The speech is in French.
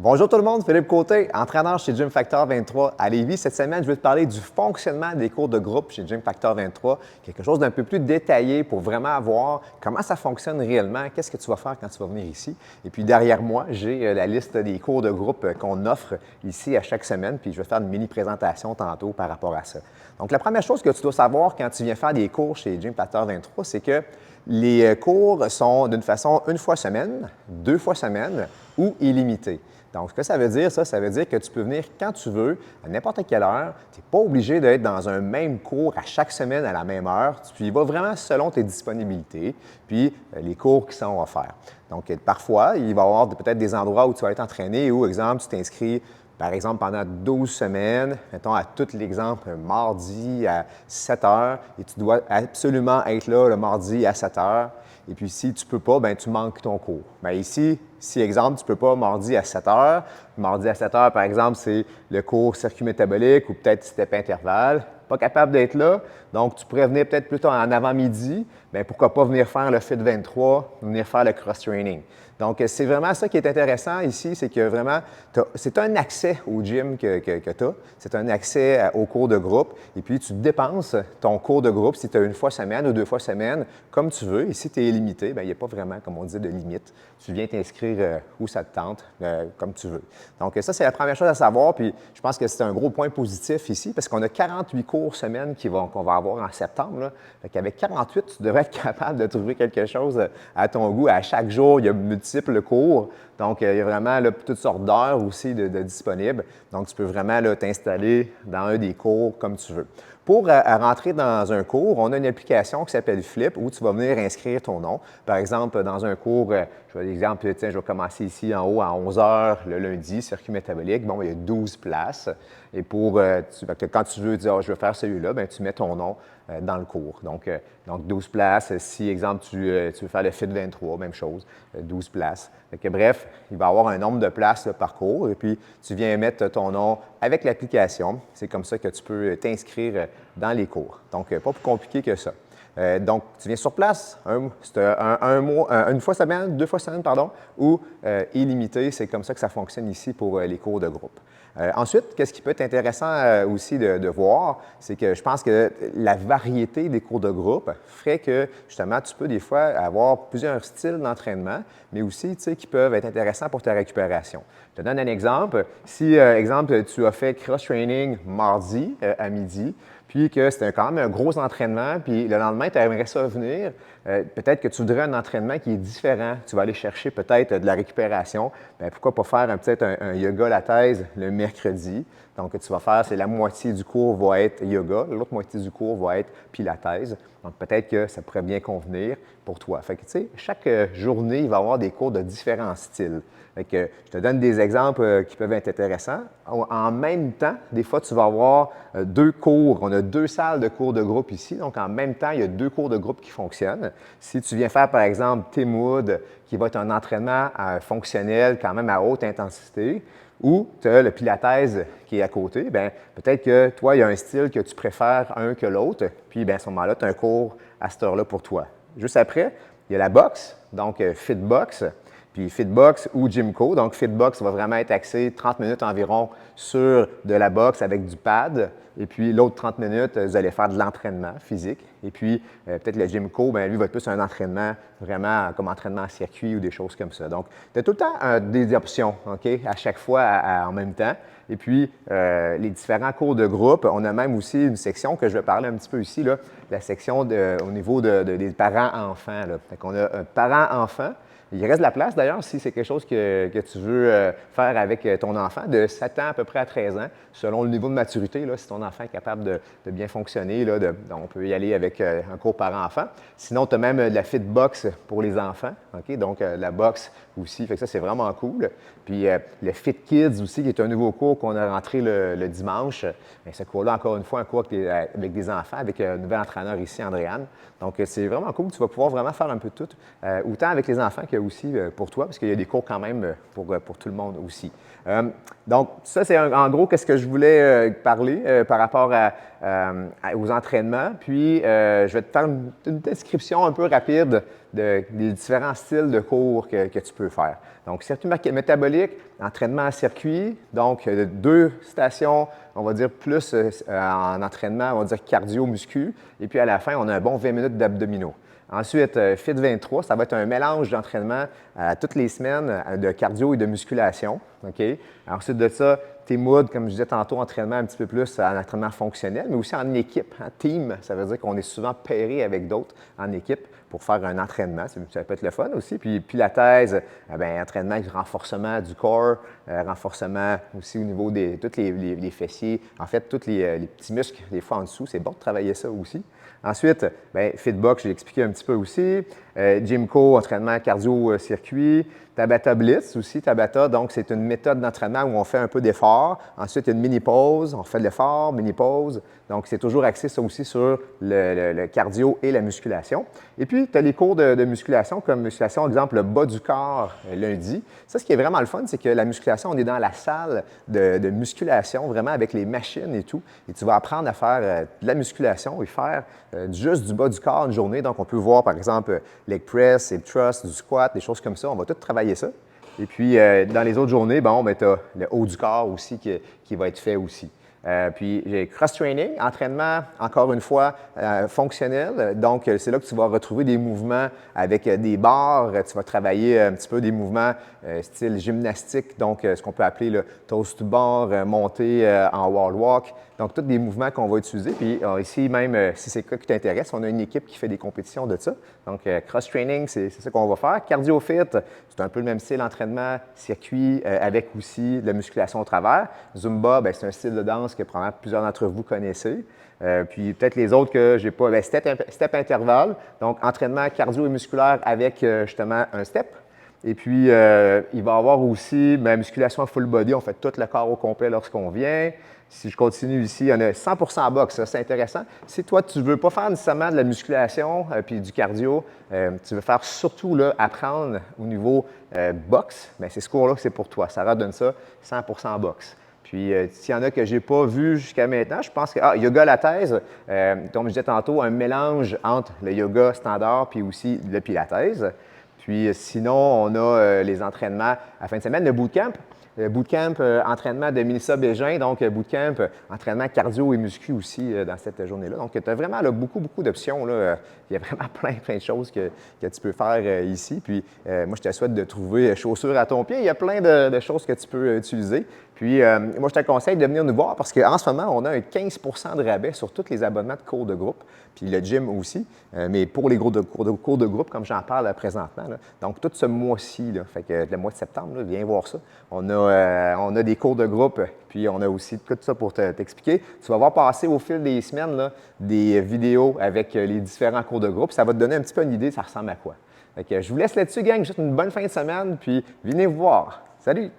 Bonjour tout le monde, Philippe Côté, entraîneur chez Gym Factor 23 à Lévis. Cette semaine, je vais te parler du fonctionnement des cours de groupe chez Gym Factor 23, quelque chose d'un peu plus détaillé pour vraiment voir comment ça fonctionne réellement, qu'est-ce que tu vas faire quand tu vas venir ici. Et puis derrière moi, j'ai la liste des cours de groupe qu'on offre ici à chaque semaine, puis je vais faire une mini présentation tantôt par rapport à ça. Donc la première chose que tu dois savoir quand tu viens faire des cours chez Gym Factor 23, c'est que les cours sont d'une façon une fois semaine, deux fois semaine ou illimités. Donc, ce que ça veut dire, ça veut dire que tu peux venir quand tu veux, à n'importe quelle heure. Tu n'es pas obligé d'être dans un même cours à chaque semaine à la même heure. Tu y vas vraiment selon tes disponibilités, puis les cours qui sont offerts. Donc, parfois, il va y avoir peut-être des endroits où tu vas être entraîné ou, exemple, tu t'inscris, par exemple, pendant 12 semaines, mettons à tout l'exemple, mardi à 7 heures, et tu dois absolument être là le mardi à 7 heures. Et puis, si tu ne peux pas, bien, tu manques ton cours. Bien, ici, si, exemple, tu ne peux pas mardi à 7 heures, mardi à 7 heures, par exemple, c'est le cours circuit métabolique ou peut-être step intervalle, pas capable d'être là, donc tu pourrais venir peut-être plutôt en avant-midi, bien, pourquoi pas venir faire le Fit 23, venir faire le cross-training. Donc, c'est vraiment ça qui est intéressant ici, c'est que vraiment, c'est un accès au gym que tu as, c'est un accès au cours de groupe, et puis tu dépenses ton cours de groupe si tu as une fois semaine ou deux fois semaine, comme tu veux, et si tu es limité, bien, il n'y a pas vraiment, comme on dit, de limite. Tu viens t'inscrire où ça te tente, comme tu veux. Donc, ça, c'est la première chose à savoir, puis je pense que c'est un gros point positif ici, parce qu'on a 48 cours semaine qu'on va avoir en septembre, là. Fait qu'avec 48, tu devrais être capable de trouver quelque chose à ton goût. À chaque jour, il y a multiples cours. Donc, il y a vraiment là, toutes sortes d'heures aussi de disponibles. Donc, tu peux vraiment t'installer dans un des cours comme tu veux. Pour rentrer dans un cours, on a une application qui s'appelle Flip où tu vas venir inscrire ton nom. Par exemple, dans un cours, je vais l'exemple, tiens, je vais commencer ici en haut à 11 heures le lundi, circuit métabolique. Bon, il y a 12 places. Et quand tu veux dire, je veux faire celui-là, bien, tu mets ton nom dans le cours. Donc 12 places. Si, exemple, tu veux faire le Fit 23, même chose, 12 places. Bref, il va y avoir un nombre de places par cours et puis tu viens mettre ton nom avec l'application. C'est comme ça que tu peux t'inscrire dans les cours. Donc, pas plus compliqué que ça. Donc, tu viens sur place, une fois semaine, deux fois semaine, pardon, ou illimité. C'est comme ça que ça fonctionne ici pour les cours de groupe. Ensuite, qu'est-ce qui peut être intéressant aussi de voir, c'est que je pense que la variété des cours de groupe ferait que, justement, tu peux des fois avoir plusieurs styles d'entraînement, mais aussi, tu sais, qui peuvent être intéressants pour ta récupération. Je te donne un exemple. Si, exemple, tu as fait cross-training mardi à midi, puis que c'était quand même un gros entraînement, puis le lendemain, tu aimerais ça venir, peut-être que tu voudrais un entraînement qui est différent. Tu vas aller chercher peut-être de la récupération. Bien, pourquoi pas faire peut-être un yoga à la thèse le mercredi. Donc, ce que tu vas faire, c'est la moitié du cours va être yoga, l'autre moitié du cours va être pilates. Donc, peut-être que ça pourrait bien convenir pour toi. Fait que, tu sais, chaque journée, il va y avoir des cours de différents styles. Fait que, je te donne des exemples qui peuvent être intéressants. En même temps, des fois, tu vas avoir deux cours. On a deux salles de cours de groupe ici. Donc, en même temps, il y a deux cours de groupe qui fonctionnent. Si tu viens faire, par exemple, Timwood, qui va être un entraînement fonctionnel quand même à haute intensité, ou tu as le pilates qui est à côté, bien, peut-être que toi, il y a un style que tu préfères un que l'autre, puis bien, à ce moment-là, tu as un cours à cette heure-là pour toi. Juste après, il y a la boxe, donc Fitbox, puis Fitbox ou Gymco. Donc, Fitbox va vraiment être axé 30 minutes environ sur de la boxe avec du pad. Et puis, l'autre 30 minutes, vous allez faire de l'entraînement physique. Et puis, peut-être le Gymco, bien, lui, va être plus un entraînement vraiment comme entraînement en circuit ou des choses comme ça. Donc, tu as tout le temps des options, OK, à chaque fois en même temps. Et puis, les différents cours de groupe, on a même aussi une section que je vais parler un petit peu ici, là, la section au niveau des parents-enfants. Fait qu'on a parents-enfants. Il reste de la place d'ailleurs si c'est quelque chose que tu veux faire avec ton enfant de 7 ans à peu près à 13 ans, selon le niveau de maturité. Là, si ton enfant est capable de bien fonctionner, là, on peut y aller avec un cours parent-enfant. Sinon, tu as même de la Fitbox pour les enfants. OK? Donc, la boxe aussi. Fait que ça, c'est vraiment cool. Puis, le Fit Kids aussi, qui est un nouveau cours qu'on a rentré le dimanche. Bien, ce cours-là, encore une fois, un cours avec des enfants, avec un nouvel entraîneur ici, Andréane. Donc, c'est vraiment cool. Tu vas pouvoir vraiment faire un peu de tout, autant avec les enfants aussi pour toi, parce qu'il y a des cours quand même pour tout le monde aussi. Donc, ça, c'est en gros qu'est-ce que je voulais parler par rapport aux entraînements. Puis, je vais te faire une description un peu rapide des différents styles de cours que tu peux faire. Donc, circuit métabolique, entraînement à circuit, donc 2 stations, on va dire plus en entraînement, on va dire cardio-muscu, et puis à la fin, on a un bon 20 minutes d'abdominaux. Ensuite, Fit 23, ça va être un mélange d'entraînement toutes les semaines de cardio et de musculation. Okay? Ensuite de ça, T-Mood, comme je disais tantôt, entraînement un petit peu plus en entraînement fonctionnel, mais aussi en équipe, en team. Ça veut dire qu'on est souvent pairé avec d'autres en équipe pour faire un entraînement. Ça peut être le fun aussi. Puis Pilates, entraînement avec renforcement du corps, renforcement aussi au niveau de tous les fessiers, en fait, tous les petits muscles, des fois en dessous. C'est bon de travailler ça aussi. Ensuite, Fitbox, je l'ai expliqué un petit peu aussi. Gymco, entraînement cardio-circuit. Tabata Blitz aussi, Tabata, donc c'est une méthode d'entraînement où on fait un peu d'effort. Ensuite, il y a une mini-pause, on fait de l'effort, mini-pause. Donc, c'est toujours axé ça aussi sur le cardio et la musculation. Et puis, tu as les cours de musculation, comme musculation, exemple, le bas du corps lundi. Ça, ce qui est vraiment le fun, c'est que la musculation, on est dans la salle de musculation, vraiment avec les machines et tout. Et tu vas apprendre à faire de la musculation et faire juste du bas du corps une journée. Donc, on peut voir, par exemple, leg press, hip thrust, du squat, des choses comme ça. On va tout travailler ça. Et puis, dans les autres journées, tu as le haut du corps aussi qui va être fait aussi. Puis, j'ai cross-training, entraînement, encore une fois, fonctionnel. Donc, c'est là que tu vas retrouver des mouvements avec des barres. Tu vas travailler un petit peu des mouvements style gymnastique, donc ce qu'on peut appeler le toast to bar, montée en wall walk. Donc, tous des mouvements qu'on va utiliser. Puis, ici, même si c'est quoi qui t'intéresse, on a une équipe qui fait des compétitions de ça. Donc, cross-training, c'est ça qu'on va faire. Cardio-fit, c'est un peu le même style, entraînement, circuit, avec aussi de la musculation au travers. Zumba, c'est un style de danse que probablement plusieurs d'entre vous connaissez. Puis peut-être les autres que j'ai pas. Step intervalle, donc entraînement cardio et musculaire avec justement un step. Et puis, il va y avoir aussi musculation full body. On fait tout le corps au complet lorsqu'on vient. Si je continue ici, il y en a 100% boxe. Ça, c'est intéressant. Si toi, tu ne veux pas faire nécessairement de la musculation puis du cardio, tu veux faire surtout là, apprendre au niveau boxe, bien, c'est ce cours-là que c'est pour toi. Sarah donne ça 100% boxe. Puis, s'il y en a que je n'ai pas vu jusqu'à maintenant, je pense que, yoga la thèse, comme je disais tantôt, un mélange entre le yoga standard puis aussi le pilates. Puis, sinon, on a les entraînements à la fin de semaine, le bootcamp. Bootcamp, entraînement de Mélissa Bégin, donc bootcamp, entraînement cardio et muscu aussi dans cette journée-là. Donc, tu as vraiment là, beaucoup d'options. Là. Il y a vraiment plein de choses que tu peux faire ici. Puis, moi, je te souhaite de trouver chaussures à ton pied. Il y a plein de choses que tu peux utiliser. Puis, moi, je te conseille de venir nous voir parce qu'en ce moment, on a un 15 de rabais sur tous les abonnements de cours de groupe, puis le gym aussi, mais pour les cours de groupe, comme j'en parle présentement. Là. Donc, tout ce mois-ci, là, fait que le mois de septembre, là, viens voir ça. On a des cours de groupe, puis on a aussi tout ça pour t'expliquer. Tu vas voir passer au fil des semaines là, des vidéos avec les différents cours de groupe. Ça va te donner un petit peu une idée, ça ressemble à quoi. Fait que je vous laisse là-dessus, gang. Juste une bonne fin de semaine, puis venez vous voir. Salut!